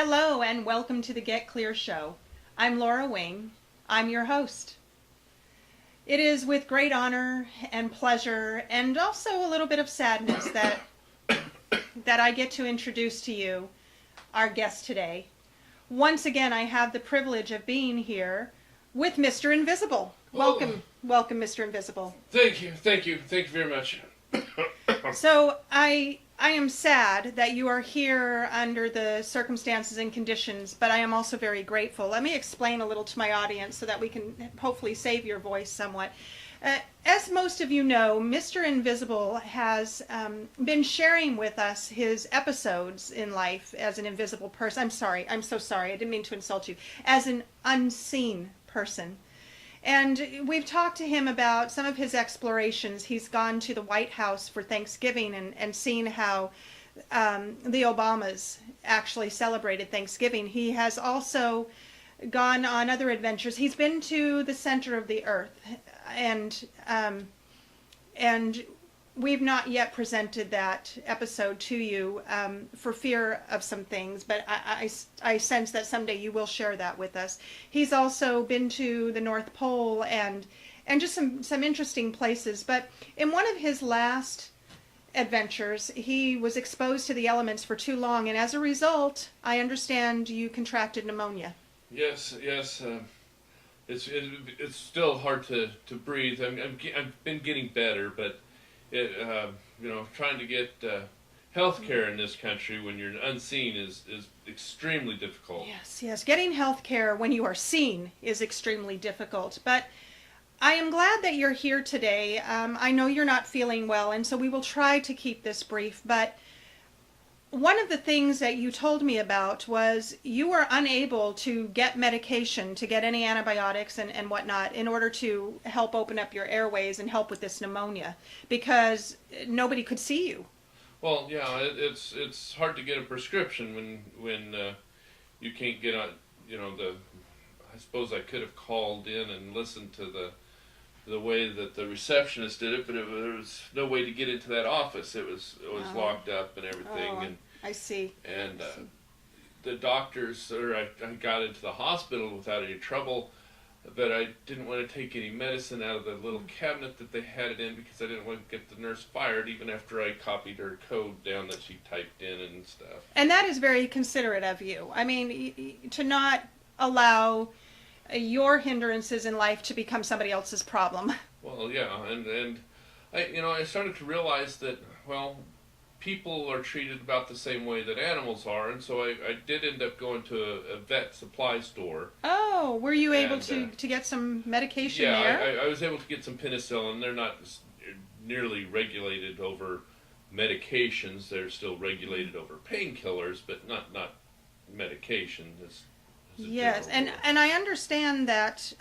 Hello and welcome to the Get Clear Show. I'm Laura Wing. I'm your host. It is with great honor and pleasure and also a little bit of sadness that I get to introduce to you our guest today. Once again, I have the privilege of being here with Mr. Invisible. Welcome, Mr. Invisible. Thank you very much. So I am sad that you are here under the circumstances and conditions, but I am also very grateful. Let me explain a little to my audience so that we can hopefully save your voice somewhat. As most of you know, Mr. Invisible has been sharing with us his episodes in life as an invisible person. I'm so sorry, I didn't mean to insult you. As an unseen person. And we've talked to him about some of his explorations. He's gone to the White House for Thanksgiving and seen how the Obamas actually celebrated Thanksgiving. He has also gone on other adventures. He's been to the center of the earth, and we've not yet presented that episode to you for fear of some things, but I sense that someday you will share that with us. He's also been to the North Pole and just some interesting places. But in one of his last adventures, he was exposed to the elements for too long, and as a result, I understand you contracted pneumonia. Yes. It's still hard to breathe. I've been getting better, but trying to get health care in this country when you're unseen is extremely difficult. Yes. Getting health care when you are seen is extremely difficult. But I am glad that you're here today. I know you're not feeling well, and so we will try to keep this brief. But one of the things that you told me about was you were unable to get medication, to get any antibiotics and whatnot in order to help open up your airways and help with this pneumonia because nobody could see you. Well, yeah, it's hard to get a prescription when you can't get on. I suppose I could have called in and listened to the way that the receptionist did it, but there was no way to get into that office. It was locked up and everything. Oh, and I see. And the doctors, I got into the hospital without any trouble, but I didn't want to take any medicine out of the little cabinet that they had it in because I didn't want to get the nurse fired even after I copied her code down that she typed in and stuff. And that is very considerate of you. I mean, to not allow your hindrances in life to become somebody else's problem. Well, yeah, and I started to realize that, people are treated about the same way that animals are, and so I did end up going to a vet supply store. Oh, were you able to get some medication there? Yeah, I was able to get some penicillin. They're not nearly regulated over medications. They're still regulated over painkillers, but not medication. Yes, and I understand that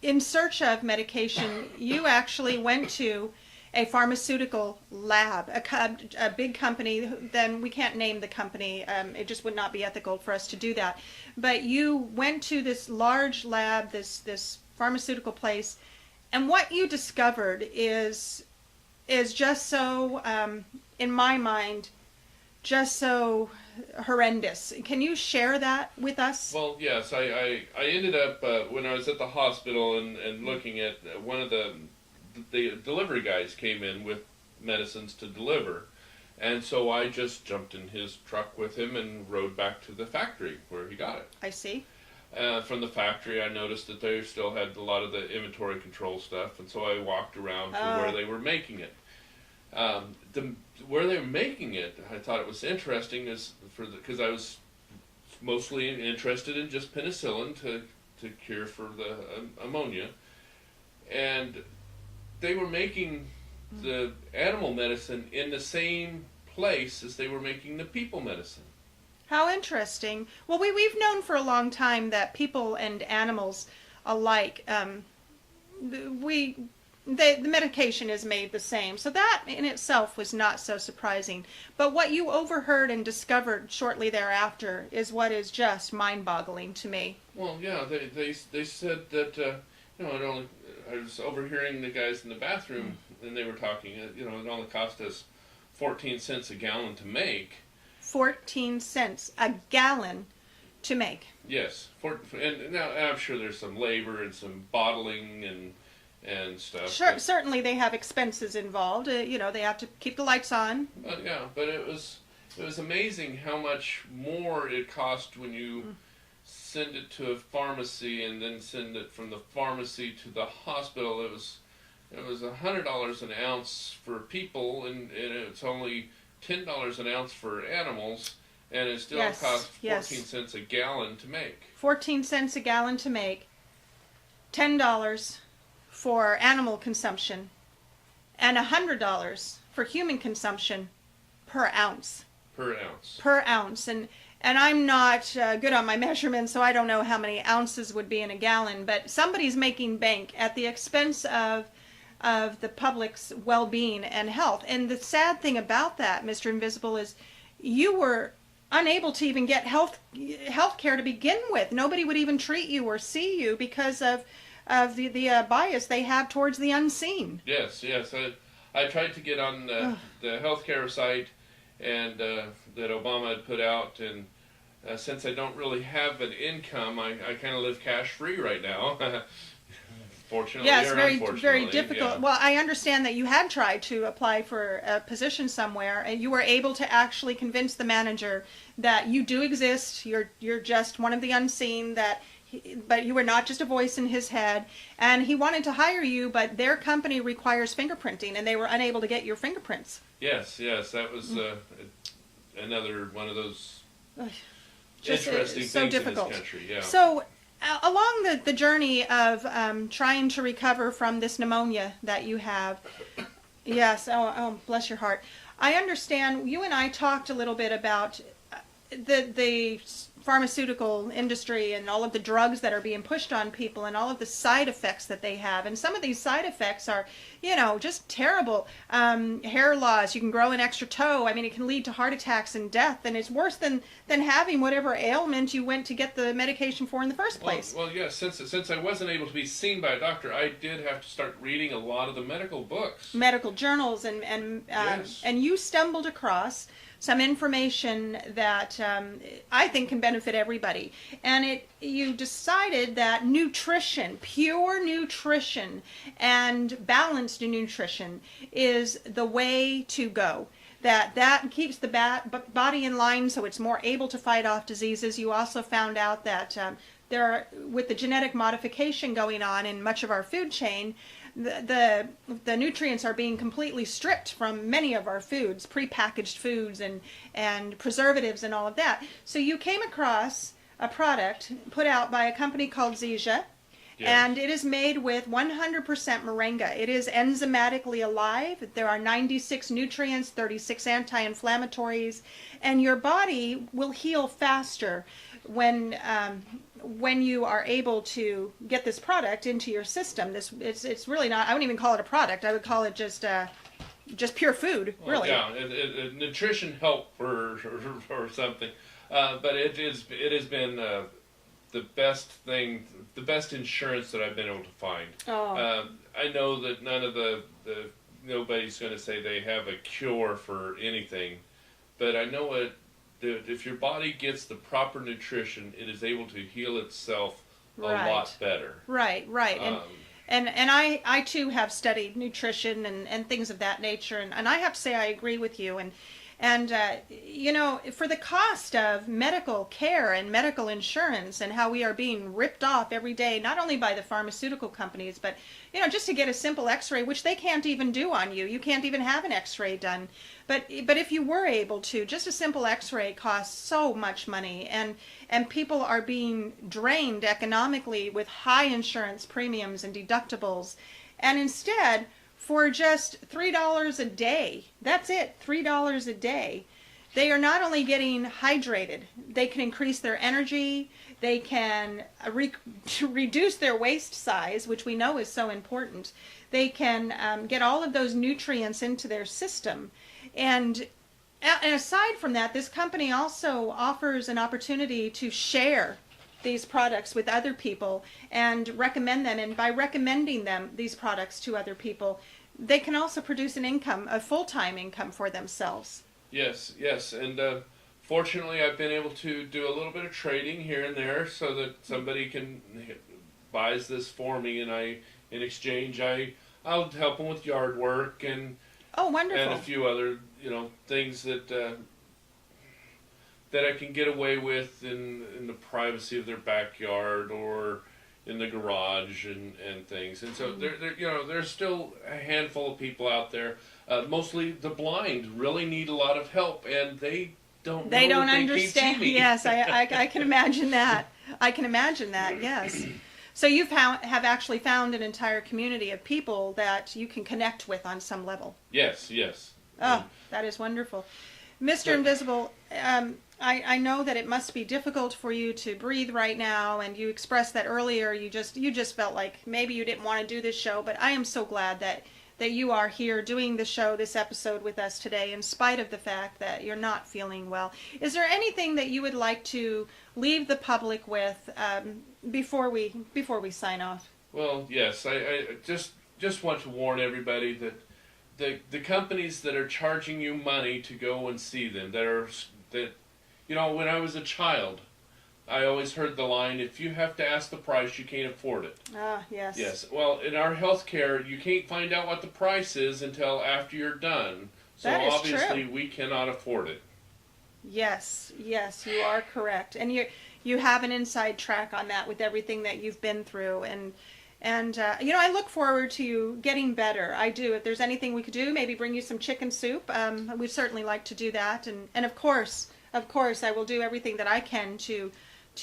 in search of medication, you actually went to a pharmaceutical lab, a big company. Then we can't name the company. It just would not be ethical for us to do that. But you went to this large lab, this pharmaceutical place, and what you discovered is just so, in my mind, just so horrendous. Can you share that with us? Well, yes. I ended up, when I was at the hospital and looking at one of the delivery guys came in with medicines to deliver, and so I just jumped in his truck with him and rode back to the factory where he got it. I see. From the factory, I noticed that they still had a lot of the inventory control stuff, and so I walked around to where they were making it. Where they were making it, I thought it was interesting because I was mostly interested in just penicillin to cure for the ammonia, and they were making the animal medicine in the same place as they were making the people medicine. How interesting. Well, we've known for a long time that people and animals alike, the medication is made the same. So that in itself was not so surprising. But what you overheard and discovered shortly thereafter is what is just mind-boggling to me. Well, yeah, they said that, I was overhearing the guys in the bathroom, and they were talking, it only cost us 14 cents a gallon to make. 14 cents a gallon to make. Yes, and now I'm sure there's some labor and some bottling and stuff. Sure, certainly they have expenses involved. They have to keep the lights on. Yeah, but it was amazing how much more it cost when you send it to a pharmacy and then send it from the pharmacy to the hospital. It was $100 an ounce for people, and it's only $10 an ounce for animals, and it still costs 14 cents a gallon to make. 14 cents a gallon to make, $10 for animal consumption, and $100 for human consumption per ounce. Per ounce. And I'm not good on my measurements, so I don't know how many ounces would be in a gallon, but somebody's making bank at the expense of the public's well-being and health. And the sad thing about that, Mr. Invisible, is you were unable to even get health care to begin with. Nobody would even treat you or see you because of the bias they have towards the unseen. Yes. I tried to get on the healthcare site and that Obama had put out, and since I don't really have an income, I kind of live cash free right now. Fortunately, yes, or very, unfortunately, very difficult. Yeah. Well, I understand that you had tried to apply for a position somewhere, and you were able to actually convince the manager that you do exist. You're just one of the unseen. But you were not just a voice in his head, and he wanted to hire you, but their company requires fingerprinting, and they were unable to get your fingerprints. Yes, that was another one of those Just, interesting so things difficult. in this country. Yeah. So, along the journey of trying to recover from this pneumonia that you have, yes, oh, bless your heart. I understand you and I talked a little bit about the pharmaceutical industry and all of the drugs that are being pushed on people and all of the side effects that they have. And some of these side effects are, just terrible. Hair loss, you can grow an extra toe. I mean, it can lead to heart attacks and death. And it's worse than having whatever ailment you went to get the medication for in the first place. Well, yes, since I wasn't able to be seen by a doctor, I did have to start reading a lot of the medical books. Medical journals Yes. And you stumbled across some information that I think can benefit everybody. And you decided that nutrition, pure nutrition and balanced nutrition is the way to go. That keeps the body in line so it's more able to fight off diseases. You also found out that with the genetic modification going on in much of our food chain, the nutrients are being completely stripped from many of our foods, prepackaged foods and preservatives and all of that. So you came across a product put out by a company called Zija, Yes. and it is made with 100% moringa. It is enzymatically alive. There are 96 nutrients, 36 anti-inflammatories, and your body will heal faster when you are able to get this product into your system. It's really not, I wouldn't even call it a product. I would call it just pure food, really. Well, yeah, nutrition help or something, but it has been the best thing, the best insurance that I've been able to find. Oh. I know that nobody's going to say they have a cure for anything, but I know if your body gets the proper nutrition, it is able to heal itself a lot better. Right. And I too have studied nutrition and things of that nature, and I have to say I agree with you. And for the cost of medical care and medical insurance and how we are being ripped off every day, not only by the pharmaceutical companies, but just to get a simple x-ray, which they can't even do on you. You can't even have an x-ray done. But if you were able to, just a simple x-ray costs so much money, and people are being drained economically with high insurance premiums and deductibles. And instead, for just $3 a day, that's it, $3 a day, they are not only getting hydrated, they can increase their energy, they can reduce their waist size, which we know is so important. They can get all of those nutrients into their system. And aside from that, this company also offers an opportunity to share these products with other people and recommend them. And by recommending these products to other people, they can also produce an income, a full-time income for themselves. Yes, and fortunately, I've been able to do a little bit of trading here and there, so that somebody buys this for me, and in exchange, I'll help them with yard work Oh, and wonderful. a few other things that I can get away with in the privacy of their backyard or in the garage and things. And so there's still a handful of people out there. Mostly the blind really need a lot of help, and they don't They know don't that they understand. can't see me. Yes, I can imagine that. I can imagine that. Yes. So you have actually found an entire community of people that you can connect with on some level. Yes, yes. Oh, that is wonderful. Mr. Invisible, I know that it must be difficult for you to breathe right now, and you expressed that earlier. You just felt like maybe you didn't want to do this show, but I am so glad that you are here doing the show, this episode with us today, in spite of the fact that you're not feeling well. Is there anything that you would like to leave the public with before we sign off? Well, yes. I just want to warn everybody that the companies that are charging you money to go and see them, when I was a child, I always heard the line, if you have to ask the price, you can't afford it. Ah, yes. Yes. Well, in our healthcare, you can't find out what the price is until after you're done. So That is obviously true. we cannot afford it. Yes, you are correct. And you have an inside track on that with everything that you've been through. And I look forward to you getting better. I do. If there's anything we could do, maybe bring you some chicken soup. We'd certainly like to do that. And of course, I will do everything that I can to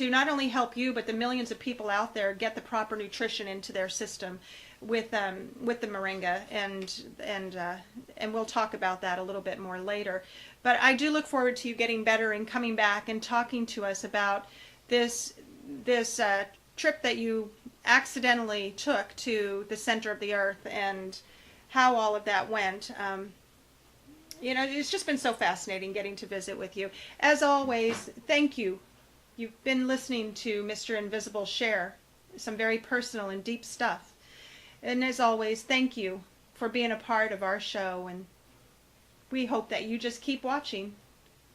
not only help you, but the millions of people out there get the proper nutrition into their system with the moringa, and we'll talk about that a little bit more later. But I do look forward to you getting better and coming back and talking to us about this trip that you accidentally took to the center of the earth and how all of that went. It's just been so fascinating getting to visit with you. As always, thank you. You've been listening to Mr. Invisible share some very personal and deep stuff. And as always, thank you for being a part of our show, and we hope that you just keep watching.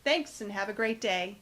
Thanks, and have a great day.